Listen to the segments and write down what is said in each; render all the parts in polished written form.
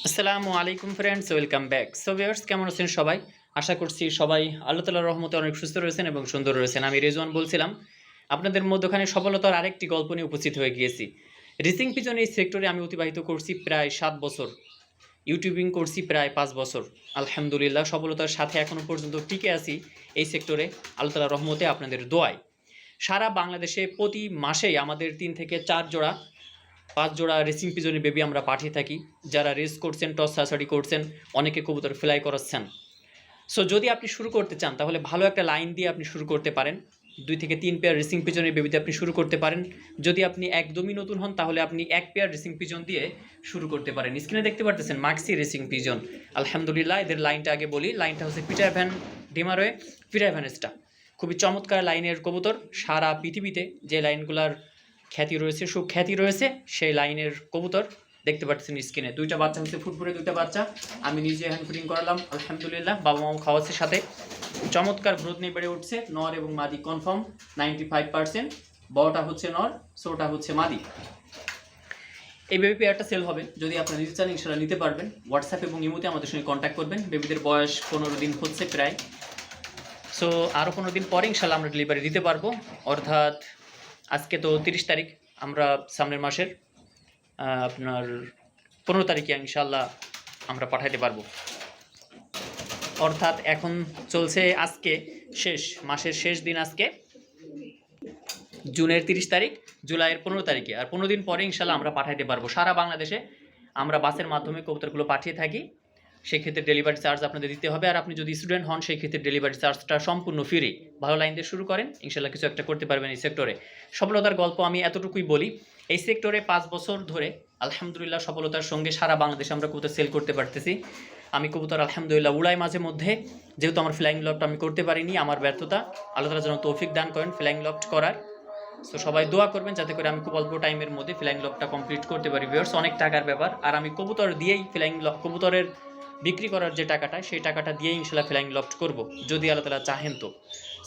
আসসালামু আলাইকুম friends, welcome back. So viewers, কেমন আছেন সবাই? আশা করছি সবাই আল্লাহ তাআলার রহমতে অনেক সুস্থ রয়েছেন এবং সুন্দর রয়েছেন। আমি রেজওয়ান বলছিলাম। আপনাদের মধ্যখানে সফলতার আরেকটি গল্প নিয়ে উপস্থিত হয়ে গিয়েছি। রিসিং পিজন এই সেক্টরে আমি অতিবাহিত করছি প্রায় ৭ বছর। ইউটিউবিং করছি প্রায় ৫ বছর। আলহামদুলিল্লাহ সফলতার সাথে এখনো পর্যন্ত টিকে আছি এই সেক্টরে আল্লাহ তাআলার রহমতে, আপনাদের দোয়ায়। সারা বাংলাদেশে প্রতি মাসেই আমাদের ৩ থেকে ৪ জোড়া ৫ জোড়া রেসিং পিজনের বেবি আমরা পাঠিয়ে থাকি। যারা রেস করছেন, টস ছাড়াছাড়ি করছেন, অনেকে কবুতর ফ্লাই করাচ্ছেন। সো যদি আপনি শুরু করতে চান তাহলে ভালো একটা লাইন দিয়ে আপনি শুরু করতে পারেন। ২ থেকে ৩ পেয়ার রেসিং পিজনের বেবিতে আপনি শুরু করতে পারেন। যদি আপনি একদমই নতুন হন তাহলে আপনি ১ পেয়ার রেসিং পিজন দিয়ে শুরু করতে পারেন। স্ক্রিনে দেখতে পারতেছেন মাক্সি রেসিং পিজন। আলহামদুলিল্লাহ এদের লাইনটা আগে বলি। লাইনটা হচ্ছে পিটার ভ্যান ডিমারোয়ে পিটার ভ্যানেসটা। খুবই চমৎকার লাইনের কবুতর। সারা পৃথিবীতে যে লাইনগুলার খ্যাতি রয়েছে, সুখ্যাতি রয়েছে, সেই লাইনের কবুতর দেখতে পাচ্ছেন স্ক্রিনে। ২টা বাচ্চা হচ্ছে ফুটফুটে ২টা বাচ্চা। আমি নিজে হ্যান্ড ফিডিং করালাম আলহামদুলিল্লাহ। বাবা মাও খাওয়াচ্ছে সাথে। চমৎকার গ্রোথ নিয়ে বেড়ে উঠছে। নর এবং মাদি কনফার্ম 95%। বড়টা হচ্ছে নর, ছোটটা হচ্ছে মাদি। এই বেবি পেয়ারটা সেল হবে। যদি আপনারা নিতে চান ইনশাআল্লাহ নিতে পারবেন। হোয়াটসঅ্যাপ এবং ইমোতে আমাদের সঙ্গে কন্ট্যাক্ট করবেন। বেবিদের বয়স ১৫ দিন হচ্ছে প্রায়। সো আরও ১৫ দিন পরে ইনশাআল্লাহ আমরা ডেলিভারি দিতে পারবো। অর্থাৎ আজকে তো ৩০ তারিখ, আমরা সামনের মাসের আপনার ১৫ তারিখে ইনশাআল্লাহ আমরা পাঠাইতে পারবো। অর্থাৎ এখন চলছে আজকে মাসের শেষ দিন আজকে জুনের ৩০ তারিখ, জুলাইয়ের ১৫ তারিখে। আর ১৫ দিন পরে ইনশাআল্লাহ আমরা পাঠাইতে পারবো। সারা বাংলাদেশে আমরা বাসের মাধ্যমে কবুতরগুলো পাঠিয়ে থাকি। সেক্ষেত্রে ডেলিভারি চার্জ আপনাদের দিতে হবে। আর আপনি যদি স্টুডেন্ট হন সেই ক্ষেত্রে ডেলিভারি চার্জটা সম্পূর্ণ ফ্রি। ভালো লাইন দিয়ে শুরু করেন, ইনশাআল্লাহ কিছু একটা করতে পারবেন এই সেক্টরে। সফলতার গল্প আমি এতটুকুই বলি। এই সেক্টরে ৫ বছর ধরে আলহামদুলিল্লাহ সফলতার সঙ্গে সারা বাংলাদেশে আমরা কবুতর সেল করতে পারতেছি। আমি কবুতর আলহামদুলিল্লাহ উড়াই মাঝে মধ্যে, যেহেতু আমার ফ্লাইং লফট আমি করতে পারিনি, আমার ব্যর্থতা। আল্লাহ তাআলা যেন তৌফিক দান করেন ফ্লাইং লফট করার। সো সবাই দোয়া করবেন যাতে করে আমি খুব অল্প টাইমের মধ্যে ফ্লাইং লফটটা কমপ্লিট করতে পারি। ভিউয়ার্স, অনেক টাকার ব্যাপার। আর আমি কবুতর দিয়েই কবুতরের বিক্রি করার যে টাকাটা, সেই টাকাটা দিয়েই ইনশাআল্লাহ ফ্লাইং লফট করব, যদি আল্লাহ তাআলা চাহেন তো।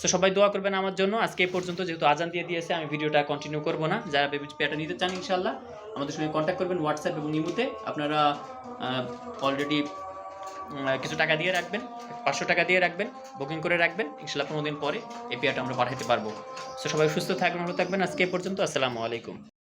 সো সবাই দোয়া করবেন আমার জন্য। আজকে এই পর্যন্ত, যেহেতু আজান দিয়ে দিয়েছে আমি ভিডিওটা কন্টিনিউ করব না। যারা বেবি পেয়ারটা নিতে চান ইনশাআল্লাহ আমাদের সঙ্গে কন্ট্যাক্ট করবেন হোয়াটসঅ্যাপ এবং ইমোতে। আপনারা অলরেডি কিছু টাকা দিয়ে রাখবেন, ৫০০ টাকা দিয়ে রাখবেন, বুকিং করে রাখবেন। ইনশাআল্লাহ ১৫ দিন পরে এই পেয়ারটা আমরা পাঠাতে পারবো। সো সবাই সুস্থ থাকবেন, ভালো থাকবেন। আজকে এই পর্যন্ত। আসসালামু আলাইকুম।